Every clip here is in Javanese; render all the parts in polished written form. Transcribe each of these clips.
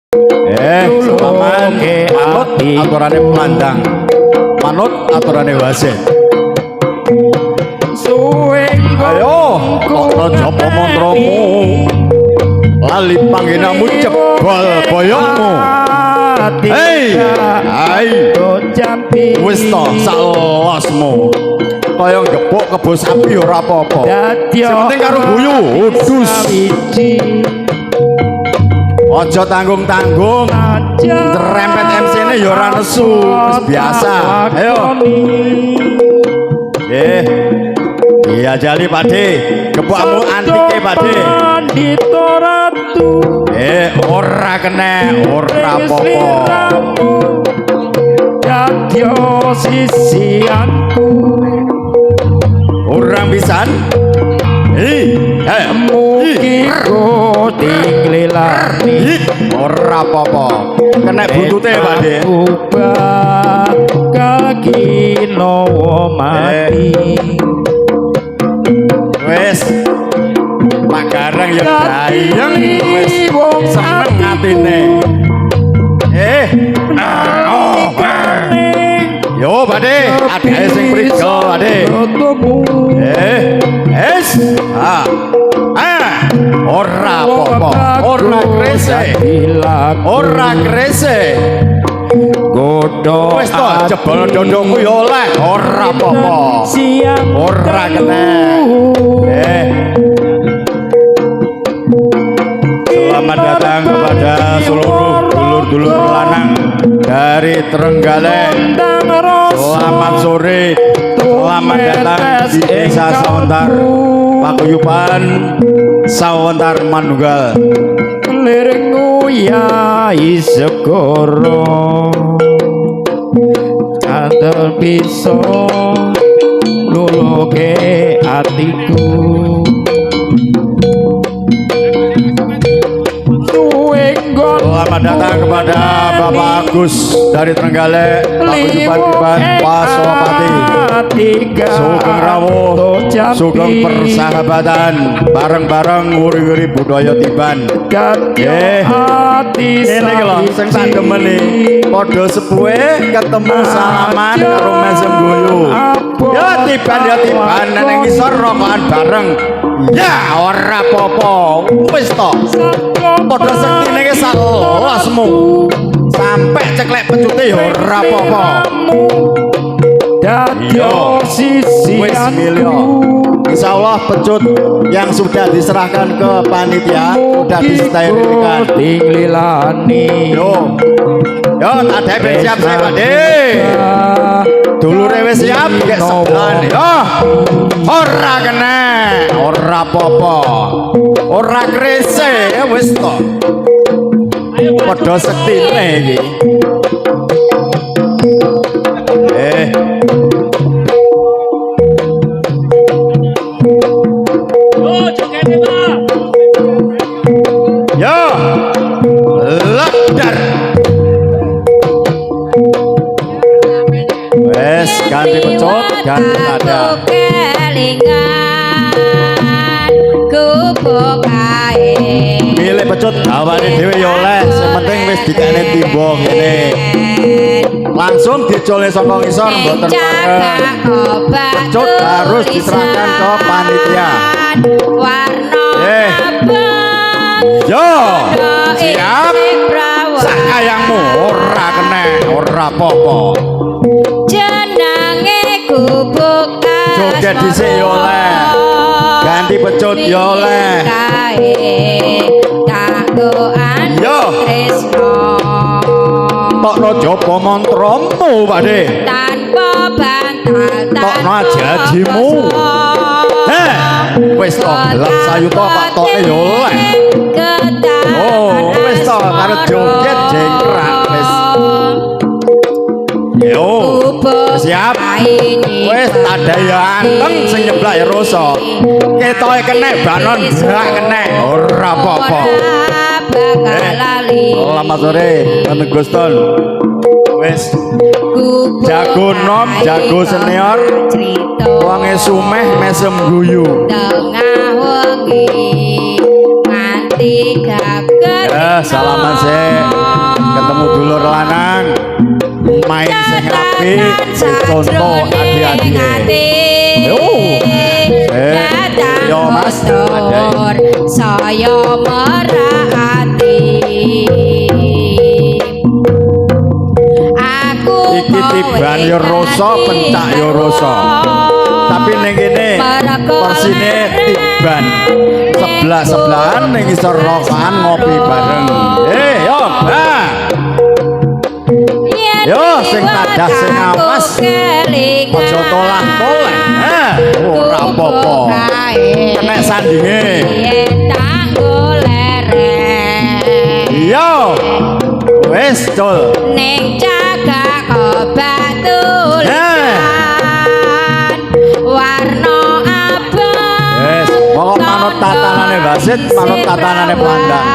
Selamat manut aturane mandang. Manut aturane wasit. Ayo, Tatra Japa mantramu. Lali panggenamu jebol boyongmu. Hei, wis to salosmu. Kaya ngepuk kebo sapi ora apa-apa. Sing penting karo guyu, udus. Aja tanggung-tanggung. Rempet MC-ne ya ora nesu, wis biasa. Ayo. Iya jali Pakde, gebokmu antike Pakde. Ora kena, ora apa-apa. Dadya sisianku. Orang pisan. Mugi diglelani ora apa-apa. Kena buntute Pakde. Kaki nowo mati. Wes Pak Gareng ya gayeng wis seneng atine. Yo Pakde, adae sing prigel Pakde. Ora apa-apa, ora krese. Ora krese. Godho wis to jebol ndondongku ya oleh, ora apa-apa. Ora kena. Selamat datang kepada seluruh dulur-dulur lanang dari Trenggalek. Selamat sore. Selamat datang di Desa Sawontar, Paguyuban Sawontar Manunggal. Lirikku yai segoro Cantel bisa luluke atiku. Selamat datang kepada Bapak Agus dari Trenggalek, Paguyuban Pasopati. Sugeng rawuh, sugeng persahabatan, bareng-bareng nguri-nguri budaya Tiban. Ini lho sing tak demeni padha sepuhe ketemu salaman karo mesem guyu. Ya Tiban nang isor rokokan bareng. Ya ora apa-apa, wis to. Padha sektine ki salosmu. Sampai ceklek pecute ya ora apa-apa. Dadya sisianku. Insyaallah pecut yang sudah diserahkan ke panitia sudah disterilkan. Yo tak siap saya Pakde. Dulure wis siap gek sebelan. Yo ora kena, ora apa-apa. Ora krese wis to. Padha sektine iki. Ladar. Wes ganti pecut, ganti nada. Pilih pecut awane dhewe ya oleh, sing penting wis dikene timba ngene. Langsung dicole saka ngisor mboten pareng. Pecut harus diserahkan ke panitia. Yo, siap. Sakayangmu ora kena, ora apa-apa. Jenenge gubuk joget dhisik yo oleh. Ganti pecut yo oleh. Yo. Tokno Japa mantramu Pakde. Tanpa bantal. Tokno jajimu. Wis to gelap sayuta Pak Toke yo oleh. Oh, wis to karo joget jengkrak wis. Yo, siap. Wis tadahi anteng sing nyeblak ya rasa. Ketoke kenek banon brak kenek. Ora apa-apa. Selamat sore, Tante Guston. Wis jago nom, jago senior. Wonge sumeh mesem guyu. Tengah wengi nganti gaget. Ya salaman sih ketemu dulur lanang main sing apik contoh adik-adik yo yo mas saya merhati aku iki tiban yo rasa pencak yo rasa tapi ning kene persine tiban sebelah-sebelahan ning isor rokokan ngopi bareng yo yo sing tadah sing awas aja tolak-tolak ora apa-apa kenek sandinge yo wis dul ning cagak kobatul warna abang wis pokok manut tatanane wasit manut tatanane pelandang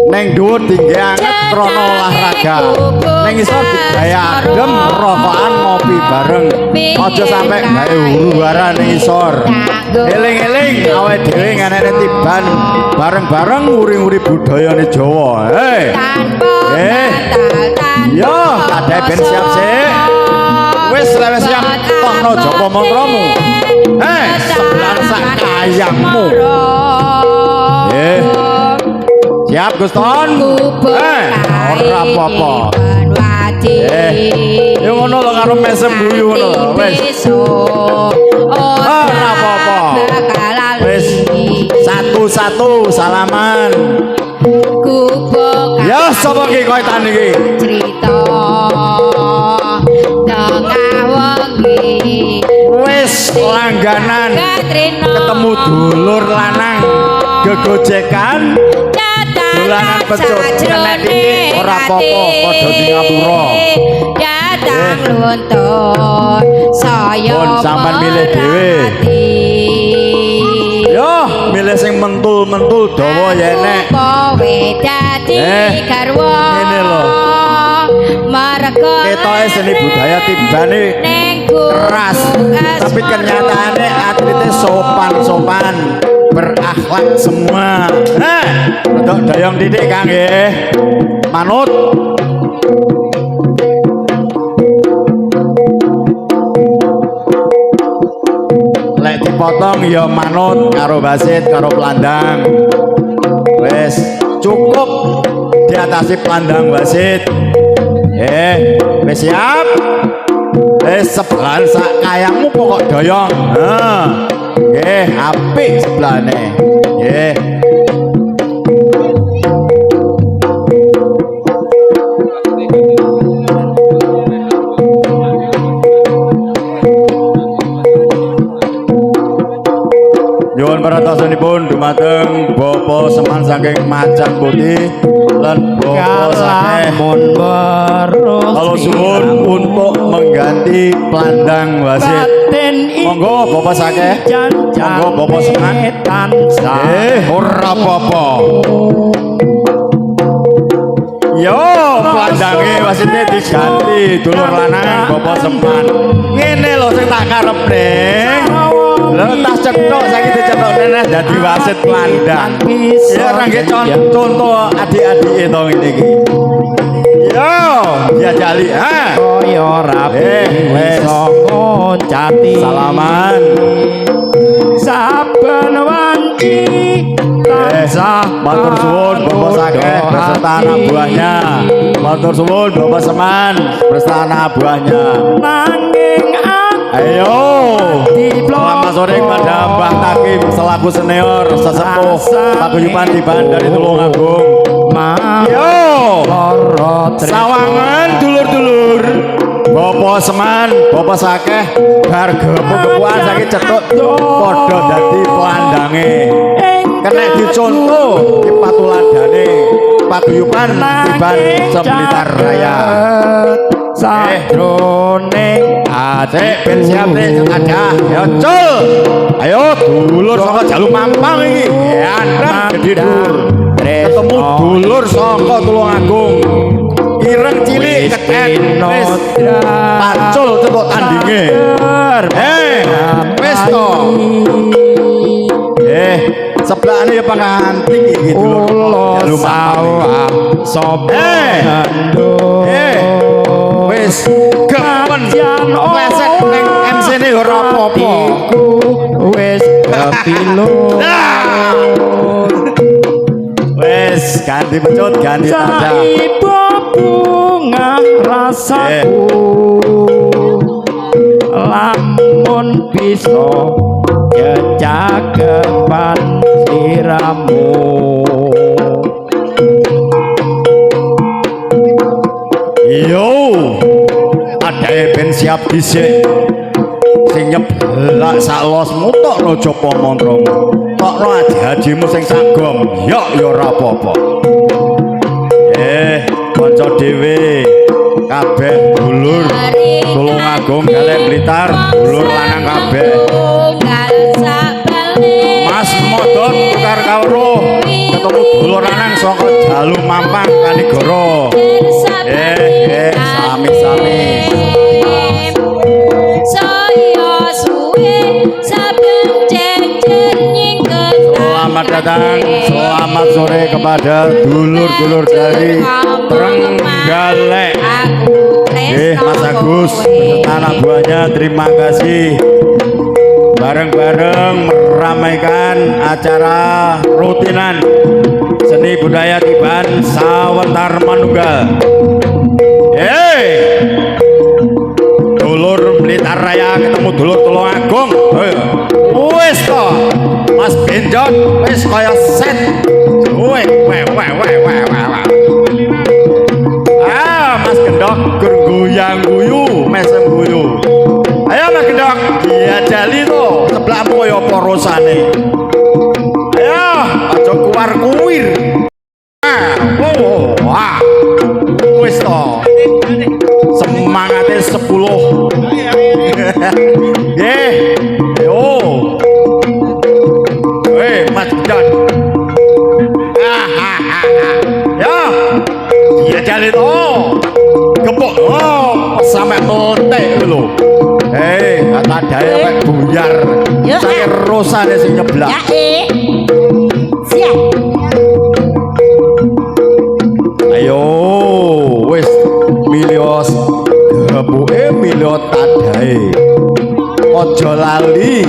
neng dhuwur tinggi anget krana olahraga neng isor digaya adem rokokan ngopi bareng aja sampe gawe huru-hara ning isor eling-eling awake dhewe nganene tiban bareng-bareng nguri-nguri budayane Jawa yo kadhe ben siap sik wis lewes siap tokno japa mantramu sebelan sak kayangmu siap Guston ora apa-apa ya ngono lho karo mesem guyu ngono wis ora apa-apa wis satu-satu salaman ya sapa iki koetan iki cerita tengah wengi wis langganan ketemu dulur lanang gegojekan dolanan pecut kenek iki ora apa-apa padha di ngapura datang luntur saya pun sampean milih dhewe yo milih sing mentul-mentul dawa ya nek kowe dadi garwa ngene lho mergo ketoke seni budaya tibane keras tapi kenyataane atlete sopan-sopan berakhlak semua untuk dayong didik Kang nggih manut lek dipotong ya manut karo wasit karo pelandang wis cukup diatasi pelandang wasit wis siap wis sebelan sak kayangmu pokok doyong nggih apik sebelane nggih nyuwun paratosanipun dumateng Bapak Seman saking Macan Putih lan Bapak saking kalau suwun untuk mengganti pelandang wasit monggo Bapak saking monggo Bapak Seman ora apa-apa yo pelandange wasitnya diganti dulur lanang Bapak Seman ngene lho sing tak karepne lho tas cetok saiki dicetok nene dadi wasit pelandang ya ora nggih contoh adik-adik to ngene iki yo diajali kaya rapi ngoncati salaman saben wanci tansah matur suwun Bapak Sakeh beserta anak buahnya matur suwun Bapak Seman beserta anak buahnya nanging ayo selamat sore kepada Mbah Takim selaku senior sesepuh paguyuban Tiban dari Tulungagung yo sawangan dulur-dulur Bapak Seman Bapak Sakeh bar gepu-gepuan saiki cetut padha dadi pelandange kena dicontoh di patuladane paguyuban Tiban Seblitar Raya sadrone adek ben siap nih ada ya cul ayo dulur saka Jaluk Mampang iki andang gede dur ketemu dulur saka Tulungagung ireng cilik ceket wis pacul cetuk tandinge wis to Sebelahane ya pengantin iki dulur. Ulo Jalu sawah sapa ngando Wis gemen pleset ning MC-ne ora apa-apa. iku wis kepilo Wis ganti pecut ganti tanda. Saibo bunga rasaku lamun bisa kecakepan siramu Yo, adae ben siap dhisik. Sing nyeblak sak losmu tokno japa mantramu. Tokno aji-ajimu sing sagom. Yo ya ora apa-apa. Kanca dhewe kabeh dulur Tulungagung Galek Blitar, dulur lanang kabeh. Mas Modon tukar kawruh ketemu dulur lanang saka Jalu Mampang Kanigoro. Sami-sami. Selamat datang, selamat sore kepada dulur-dulur dari Trenggalek. Mas Agus beserta anak buahnya terima kasih bareng-bareng meramaikan acara rutinan seni budaya Tiban Sawentar Manunggal. Dulur Blitar Raya ketemu dulur Tulungagung. Wis to, Mas Benjot wis kaya set. Mas Gendok gur guyang guyu, mesem guyu. Ayo Mas Gendok, iya jali to, sebelahmu kaya apa rosane. Ayo, aja kuwar-kuwir. Wis to. Semangate 10. Nggih. Yo. Mas Gendok. Ya. Iya jali to. Gepuk. Sampe montek lho. Kata daya mek buyar. Saking rosane sing nyeblak. Ya siap. Ayo wis milios gepuke miliot tadahe. Aja lali.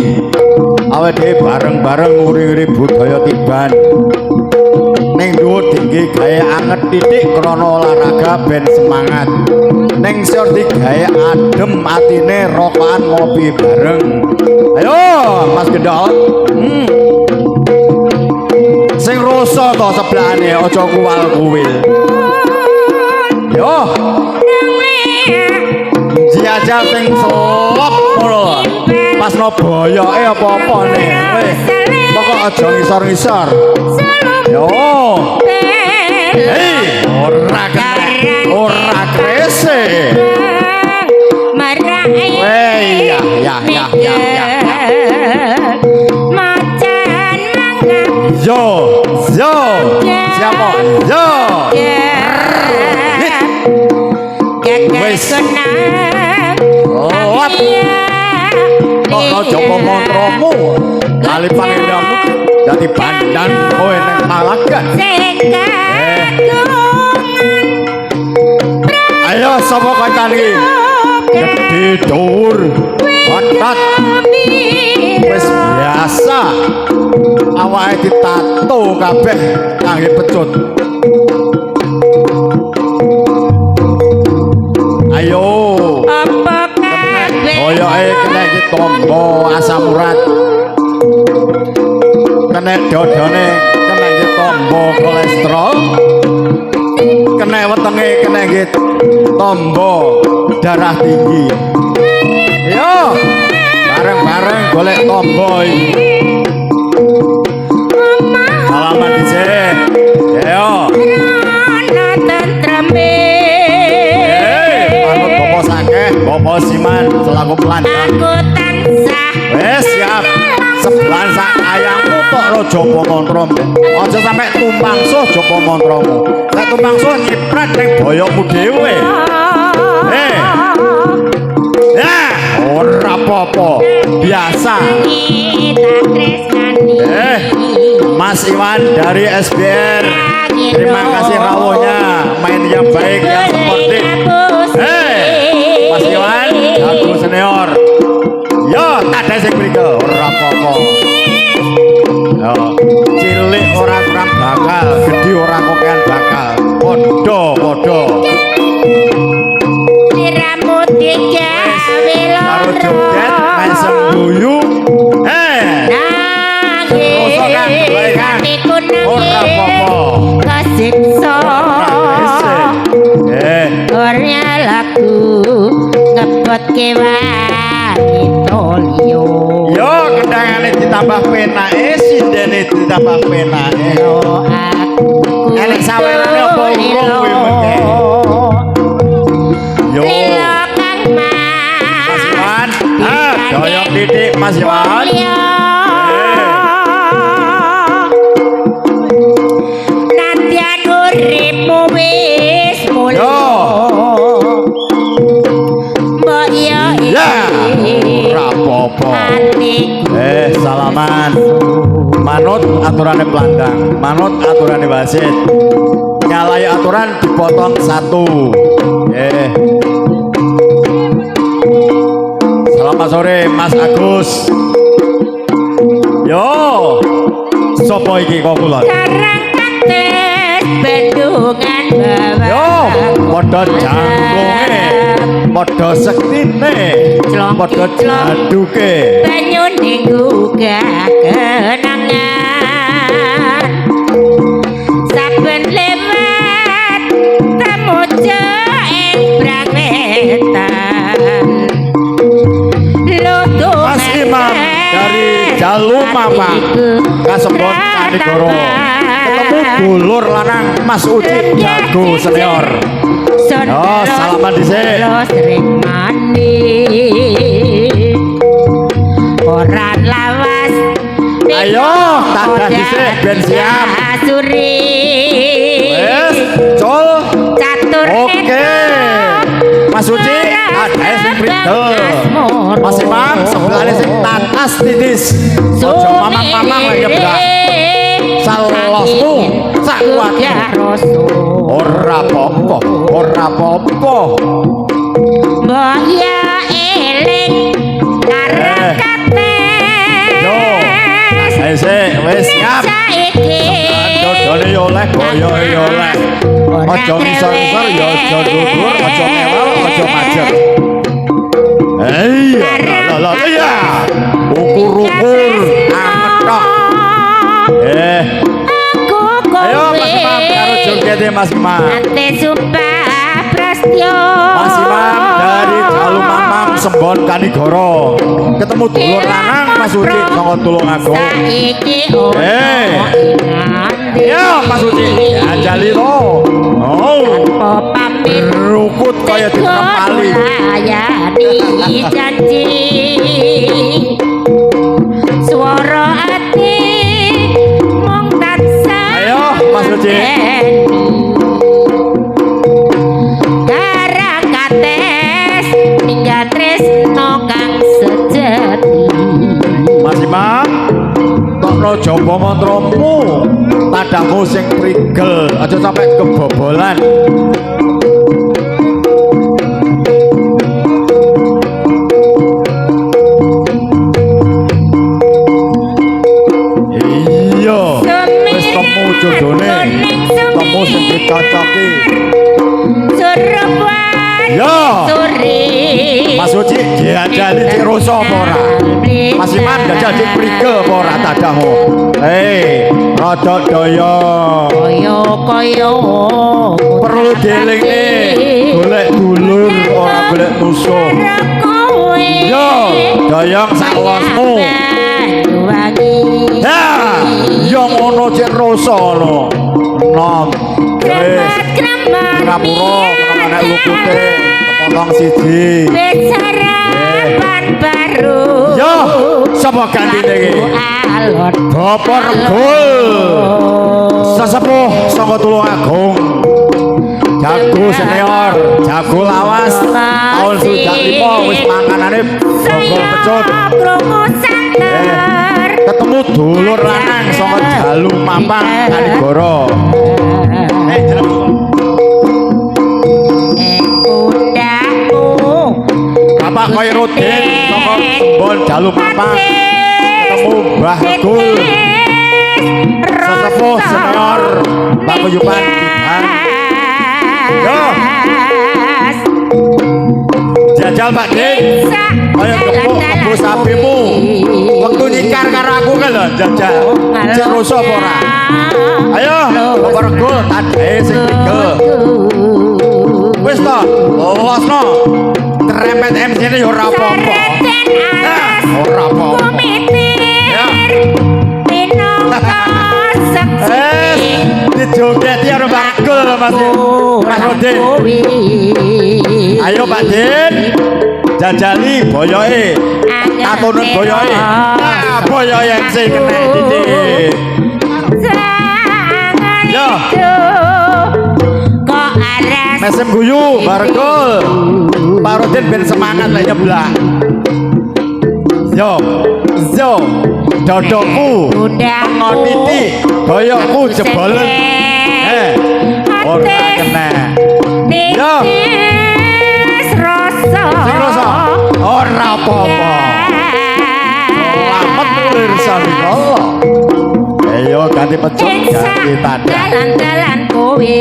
Awake dhewe bareng-bareng nguri-nguri budaya Tiban. Ning dhuwur dinggi gawe anget titik krana olahraga ben semangat. Ning sor digawe adem atine rokokan ngopi bareng. Ayo Mas Gendok. Sing rasa to sebelahane aja kuwal-kuwil. Yo. Jajal sing selop ngono. Pas no boyoke apa-apane. Pokok aja ngisor-ngisor. Yo. Ora kene. Ora krese. Ya. Macan mangga. Yo. Siapa? Yo. Wes. Lap. Kok jopo montromu. Kali panendamu dadi bandan kowe nang Malaga. Ayo sapa kancan iki? Gedhe dhuwur. Otot. Wis biasa. Awake ditato kabeh kangge pecut. Ayo. Koyoke kena iki tombo asam urat. Kena dodone kena iki tombo kolesterol. Kena wetenge kena iki tombo darah tinggi. Yo. Bareng-bareng golek tombo iki. Salaman dhisik. Ayo. Bapak Siman selaku pelantang. Aku tansah. Wes siap. Sebelan sak ayangmu tok lo jopo montrom. Aja sampe tumpangsuh jopo montromu. Nek tumpangsuh nyiprat ning boyokmu dhewe. Ya, ora apa-apa. Biasa. Kita tresnani. Mas Iwan dari SBR. Terima kasih rawuhnya. Main yang baik, yang sportif. Mas Iwan, aku senior. Yo, tak ada sing mriko, ora apa-apa. Yo, cilik ora kurang bakal, gede ora kokean bakal. Padha-padha. Rambut digawe Karo joget, mesem guyu. Terus kan, baik kan? Ora apa-apa. Kesiksa Ornya lagu ngebot kewan itu liyo Yo, kendangane ditambah penake, sindene ditambah penake. aku Enek sawerane apa urung kuwi mengke. Yo. Lilo kang Mas Iwan, mas doyok titik Mas Iwan. Nadyan uripmu wis mulya Yo. mbok yo Ya, ora apa-apa. Salaman. Manut aturane pelandang, manut aturane wasit. Nyalai aturan dipotong satu. Selamat sore Mas Agus. Yo, sopo iki kok kula? Karang kates bendungan bawah Yo, padha jangkonge, padha sektine, padha jaduke. banyu ninggugah kenangan saben lewat tamuja ing brawetan lutu Mas Imam dari Jalumama Kasembon Kanigoro. Ketemu dulur lanang Mas Uci jago senior. Oh, salaman dhisik. sering mandi ora lawas Ayo, tadah dhisik ben siap. Asuri Wes, col. catur Oke. Mas Uci ada sing prigel. Mas Imam sebelahane sing tatas titis. Ojo mamang-mamang lagi nyeblak. Salosmu sak kuatmu. Ora apa-apa, ora apa-apa. Mbok ya eling karang kates Yo, wis siap. saiki Dodone yo oleh, boyo yo oleh. Aja ngisor-ngisor yo aja dhuwur, aja ngewel, aja macet. Iya, la iya. Ukur-ukur anget tok. Ayo Mas Imam karo jogete Mas Imam. ate sumpah prastyo Mas Imam dari Jalumamang Sembon Kanigoro. Ketemu dulur lanang Mas Uci saka Tulungagung. saiki ono ingande Yo Mas Uci, jajali to. Oh, tanpa pamit rukut kaya ditempali. layani janji swara ati mung tansah Ayo Mas Uci. karang kates ninggal tresno kang sejati Mas Imam, tokno jaba mantramu, tandahmu sing prigel, aja sampe kebobolan. Iya, wis temu jodone, temu sing dicocoki. Surabaya Yo, sore Mas Uci diajani cek rasa apa ora? Mas Iman gajah cek prigel apa ora tandahmu? Rada daya. kaya Perlu dielingne, golek dulur ora golek musuh. Yo, dayang saklosmu. Ya, yo ngono cek rasa ngono. Nom. Wis, ngapura menawa nek lupute kepotong siji. Sarapan baru Yo, sapa gandine iki? alot Bapak Regul. Sesepuh saka Tulungagung. Jago senior, jago lawas. Tahun sudah 5 wis manganane bonggol pecut. Krungu santer Ketemu dulur lanang saka Jalu Mampang Kanigoro. Jeneng pundakku Bapak Khairuddin saka Tembon Jalu Mampang. Ketemu Mbah Gul sesepuh senior Paguyuban Diban. Yo. Jajal Pak Dik. Ayo kebo sapimu. Waktu nyikar karo aku kan lho jajal. Cek rusuh apa ora? Ayo, Bapak Regul tadae sing tiga. Wis to, lolosno. Trempet MC-ne yo ora apa-apa. Ora apa-apa. Ya. Dijogeti karo Pak Regul Mas Rodin. Ayo Pak Din. Jajali boyoke. Atunun boyoke. Ah, boyoke MC kena titik. Yo. Kok aras Mesem guyu Bargul. Pak Rodin ben semangat lah nyeblak. Yo. Yo. Dodokku ngoniti boyokku jebolen. Ora kena. Yo. Sing rasa ora apa-apa. Selamat pirsani Allah. Ayo ganti pecuk ganti tanda. Dalan-dalan kowe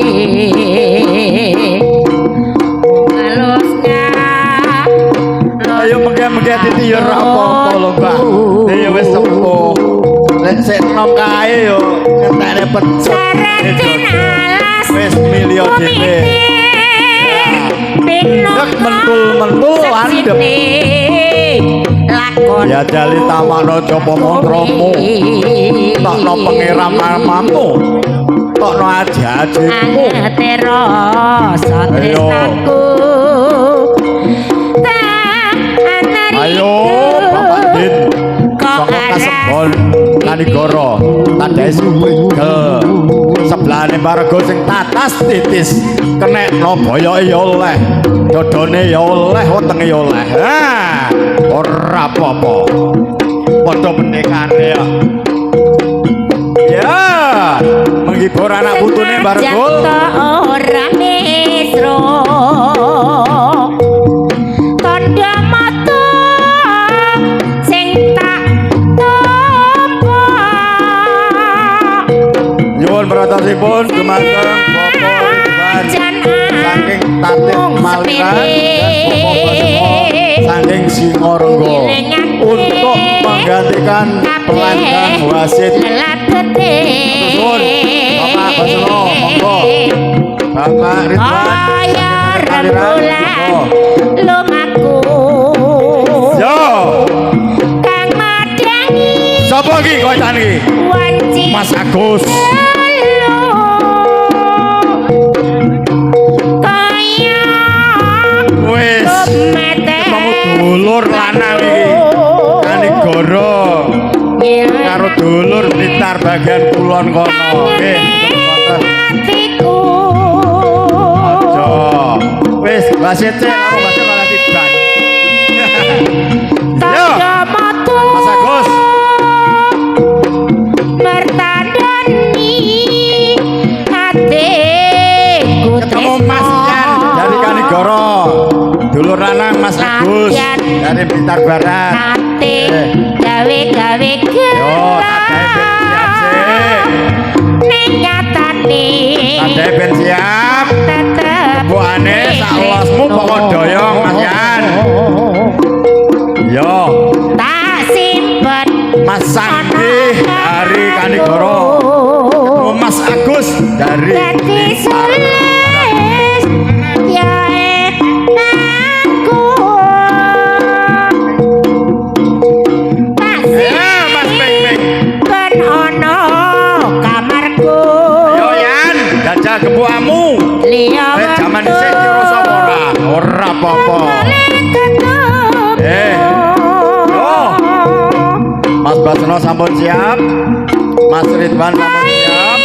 halusnya Ayo mengke-mengke titi yo ora apa-apa lho, Mbak. Ya wis sepuh. Lek sik nom kae yo ngentekne pecuk. Sarajen alas Wis milio dhewe. Nek mentul-mentul andep. Lakon Ya jali tamakno coba mantramu. Tokno pengiram mamamu. Tokno aji-ajimu. angetero satresnaku Ayo Bapak Din. Saka Kasebon Kanigoro. Tadae suwigel. Sebelahane Bargo sing tatas titis. Kenekno boyoke ya oleh. Dodone ya oleh, wetenge ya oleh. Ha, ora apa-apa. Padha pendekane ya. Ya, menghibur anak putune Bargul. ora mesro tandha mata sing tak topo Nyuwun pratosipun dumateng Bapak Ridwan saking Tatik Maliran dan Bapak Basmo saking Singorenggo untuk menggantikan pelanggan wasit. Nyuwun Bapak Basmo monggo. Bapak Ridwan kaya Maliran rembulan monggo. lumaku Yo, kang madangi sapa iki kocan iki? wanci Mas Agus. kaya Wis ketemu dulur lanang iki. Kanigoro karo dulur Blitar bagian kulon kono. Nggih, wonten. hatiku Aja. Wis wasit cek karo wasit malah tiban. Yo, tanda mata Mas Agus. mertandani hatiku Ketemu Mas Yan dari Kanigoro. Dulur lanang Mas Agus dari Blitar Barat. hati gawe-gawe Yo, tadae ben siap sik. ning nyatane Tadae ben siap. tetep Buane sak losmu pokok doyong Mas Yan. Yo, tak simpen Mas Sanggi dari Kanigoro. Ketemu Mas Agus dari dadi Blitar. sulis ya enakku tak Mas Peng Peng. simpen ono kamarku Yo Yan, jajal gebuamu. liya Jaman dhisik ki rasa ora. Ora apa-apa. Yo. Mas Basno sampun siap. Mas Ridwan sampun siap.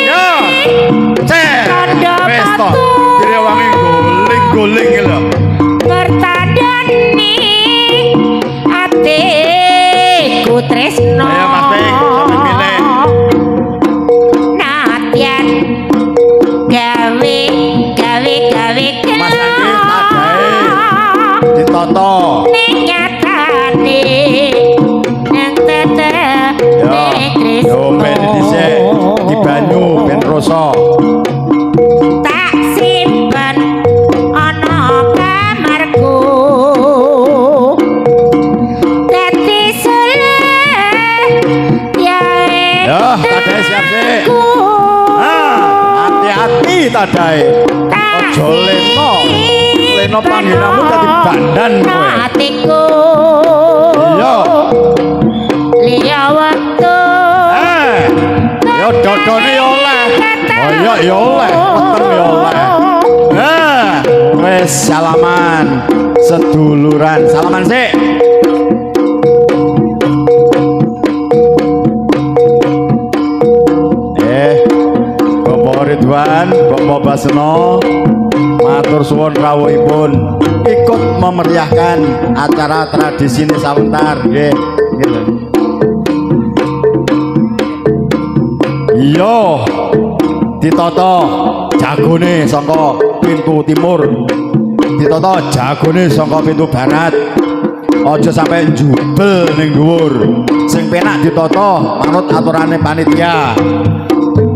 Yo. Cek. Tanda Wes to. batu guling iki lho. Pertandani atiku tresno. Ayo Mas Ping, sampeyan milih. Nadyan gawe Mas Anggi tadae ditoto. ning nyatane nang tetep Yo men dhisik di banyu ben rasa. tak simpen ana kamarku dadi sule ya Yo, tadae siap sik. Hati-hati tadae. Aja leno. Leno pangginamu dadi bandan kowe. atiku Iya. liya waktu Yo dodone yo oleh. Oh iya yo oleh, weteng yo oleh. Wes salaman seduluran. Salaman sik. Bapak Ridwan, Bapak Basno, matur suwun rawuhipun ikut memeriahkan acara tradisi ini sawentar nggih. Iya, ditata jagone saka pintu timur, ditata jagone saka pintu barat. Aja sampai njubel ning dhuwur. Sing penak ditata manut aturane panitia.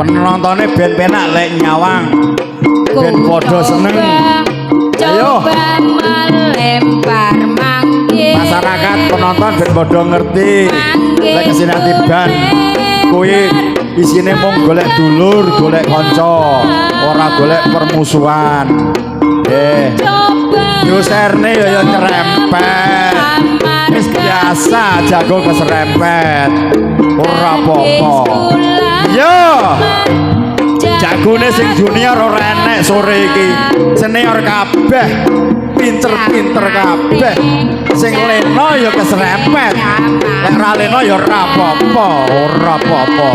Penontone ben penak lek nyawang. Ben padha seneng. Ayo. melempar mangke Masyarakat penonton ben padha ngerti lek kesini tiban kuwi isine mung golek dulur, golek kanca, ora golek permusuhan. Nyuserne ya nyerempet. Wis biasa jago keserempet. Ora apa-apa. Yo. Jagone sing junior ora enek sore iki. Senior kabeh. Pinter-pinter kabeh. Sing leno ya keserempet. Lek ra leno ya ora apa-apa, ora apa-apa.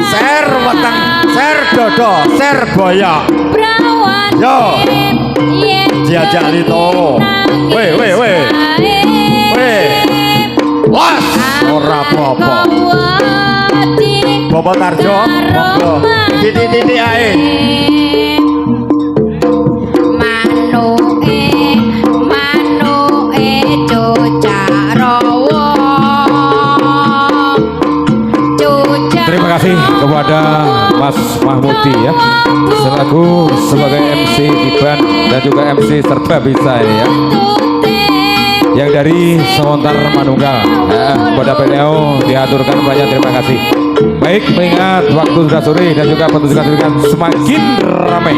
Ser weteng, ser dodo, ser boya. Yo. Diajak lito. Weh. Was, ora apa-apa. Bapak Tarjo, monggo. Titik-titik ae. Manuke cocak rawa. Terima kasih kepada Mas Mahmudi ya selaku sebagai MC Tiban dan juga MC serba bisa ya yang dari Semontar Manunggal kepada PNO diaturkan banyak terima kasih. Baik, mengingat waktu sudah sore dan juga pertunjukan semakin ramai,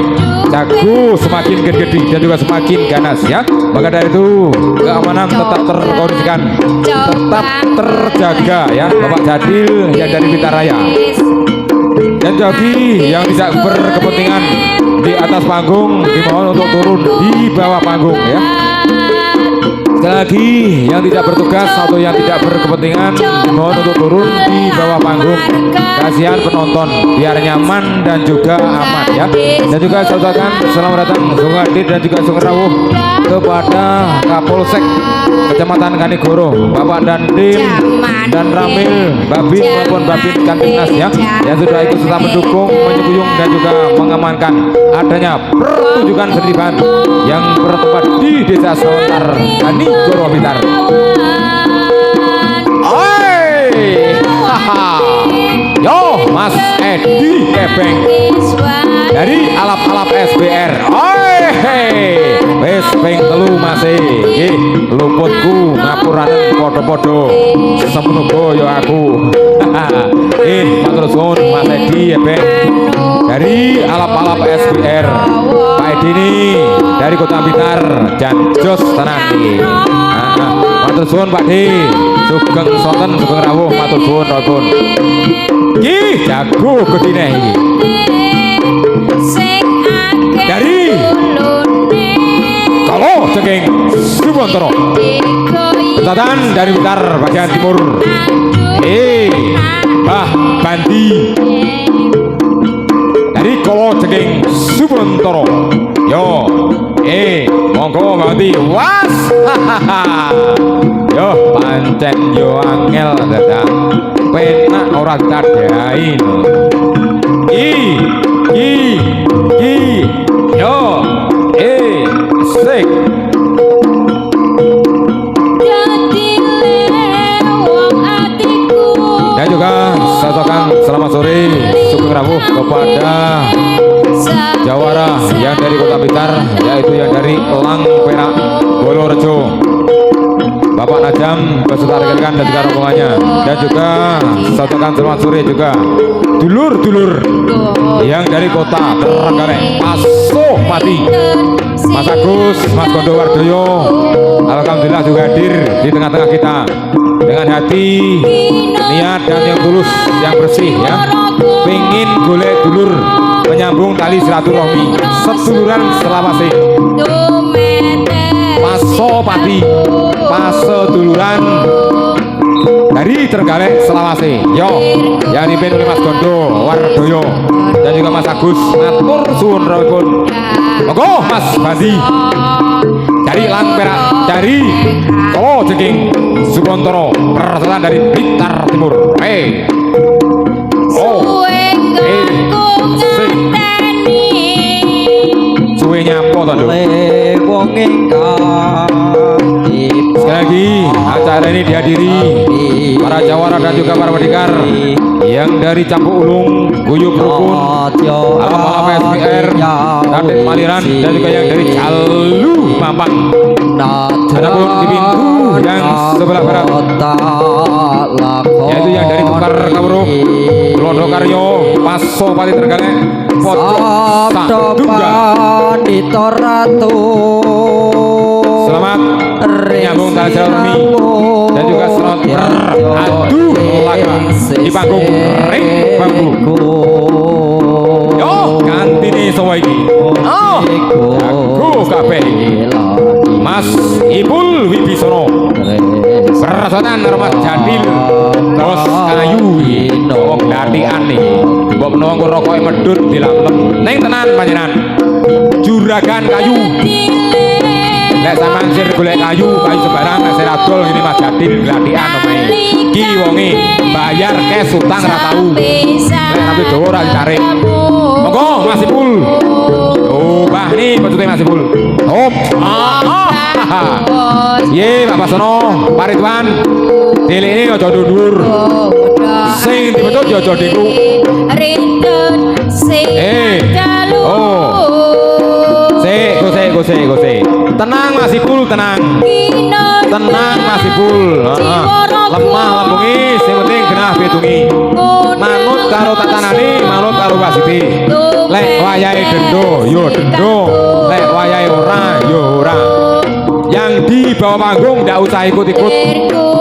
jago semakin gede dan juga semakin ganas ya. Maka dari itu keamanan tetap terkondisikan, tetap terjaga ya. Bapak Jadil yang dari Bitaraya dan joki yang tidak berkepentingan di atas panggung dimohon untuk turun di bawah panggung ya. Sekali lagi yang tidak bertugas atau yang tidak berkepentingan dimohon untuk turun di bawah panggung. Kasihan penonton biar nyaman dan juga aman ya. Dan juga saya ucapkan selamat datang Sung Adit dan juga Sung Rawuh kepada Kapolsek Kecamatan Kanigoro, Bapak Dandim dan Ramil, Babin maupun Babin Kantimnas ya, yang sudah ikut serta mendukung, menyukung dan juga mengamankan adanya pertunjukan seni band yang bertempat di Desa Semontar Kanigoro Blitar. Yo, Mas Edi Kepeng dari alap-alap SBR. Wes ping telu masih nggih luputku ngapuranen padha-padha semenuga ya aku. Matur suwun Mas Edi Kepeng dari alap-alap SBR. Pak Edi ini dari Kota Blitar dan Jos tenan iki. Matur suwun Pak Edi. Sugeng sonten sugeng rawuh matur suwun rawuh. Ih, jago gedine iki. Dari kalau saking Suwontoro. Catatan dari Blitar bagian timur. Bah Bandi. Suwontoro. Yo, monggo ganti was. Yo, pancen yo angel dadak. Penak ora kadai. Yo, sik. Dan juga sosokan selamat sore Sugeng Rawuh kepada jawara yang dari Kota Blitar, yaitu yang dari Elang Perak Bolorejo, Bapak Najam beserta rekan-rekan dan juga rombongannya. Dan juga sosokan selamat sore juga dulur-dulur yang dari Kota Trenggalek Pasopati, Mas Agus, Mas Gondo Wardoyo, alhamdulillah juga hadir di tengah-tengah kita dengan hati, niat dan yang tulus, yang bersih ya. Pengin golek dulur, menyambung tali silaturahmi, seduluran selawase. Pasopati, paseduluran dari Trenggalek Selawase. Yo, yang dipimpin oleh Mas Gondo Wardoyo dan juga Mas Agus. Matur suwun rawuhipun. Monggo Mas Bandi dari Elang Perak, dari Solo Jengking Suwontoro, perasaan dari Blitar Timur. Suwe nyapa to, Nduk? Sekali lagi acara ini dihadiri para jawara dan juga para pendekar yang dari Campur Ulung, Guyub Rukun, Alhamdulillah SPR, Raden Maliran, dan juga yang dari Calu Mampang. Adapun di pintu yang sebelah barat, yaitu yang dari Tukar Kawruh, Londo Karyo, Pasopati Trenggalek, Pojok Sadungga. Selamat menyambung tali silaturahmi dan juga selamat beradu laga di panggung ring bambu. Yo, ganti nih semua ini. Aku kabeh Mas Ipul Wibisono, Persatuan Rahmat Jadil, Bos Kayu, wong dadian nih. Mbok menawa rokoke medhut dilambem ning tenan panjenengan. Juragan kayu. Lek sampean sir golek kayu sembarang nek sir adol ngene Mas Jadil gladian omahe. Ki wonge bayar cash utang ra tau. Lek tapi dawa ora ditarik. Monggo Mas Ipul. Oh, bah nih pacute Mas Ipul. Hop. Ye Bapak Sono, Pak Ridwan. Dilene aja dhuwur. Sing dipetut ya aja diku. Gose. Tenang Mas Ipul, tenang. Tenang Mas Ipul. Lemah lambungi, sing penting genah pitungi. Manut karo tatanane, manut karo wasiti. Lek wayahe dendo, yo dendo. Lek wayahe ora, yo ora. Yang di bawah panggung ndak usah ikut-ikut.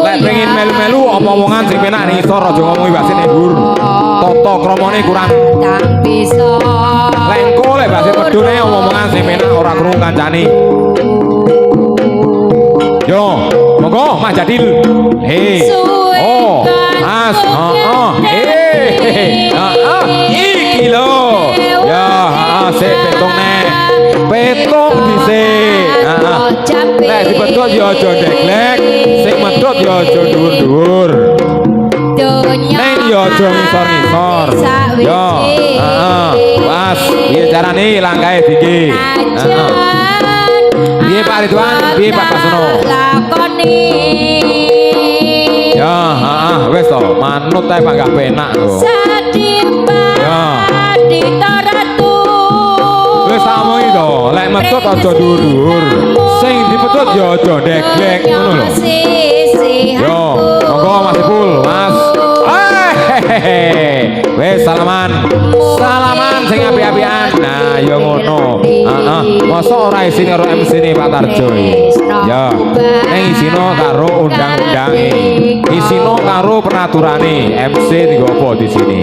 Lek pengen melu-melu omong-omongan sing penak ning isor aja ngomongi wasit dhuwur. Tata kramane kurang. Lek engko lek wasit medune omong-omongan sing penak ora krungu kancane. Yo, monggo Mas Jadil. Mas. Iki lho. Ya, sik petung nek. Petung dhisik. Lek dipetut ya aja ndeglek, sing medhot ya aja dhuwur-dhuwur. Ning ya aja ngisor-ngisor. Yo, Mas, piye carane langkahe diki? Piye Pak Ridwan, piye Pak Pasono? Ya, wis to, manut ae Pak gak penak kok. Ya. Wis samono to, lek medhot aja dhuwur-dhuwur. Sing dipetut ya aja ndeglek ngono lho. Yo, monggo Mas Ipul, Mas. Wes salaman sing apik-apikan. Nah, ya ngono. Mosok ora isin karo MC-ne Pak Tarjo iki. Ya, ning isino karo undang-undange. Isino karo penaturane MC digo apa di sini.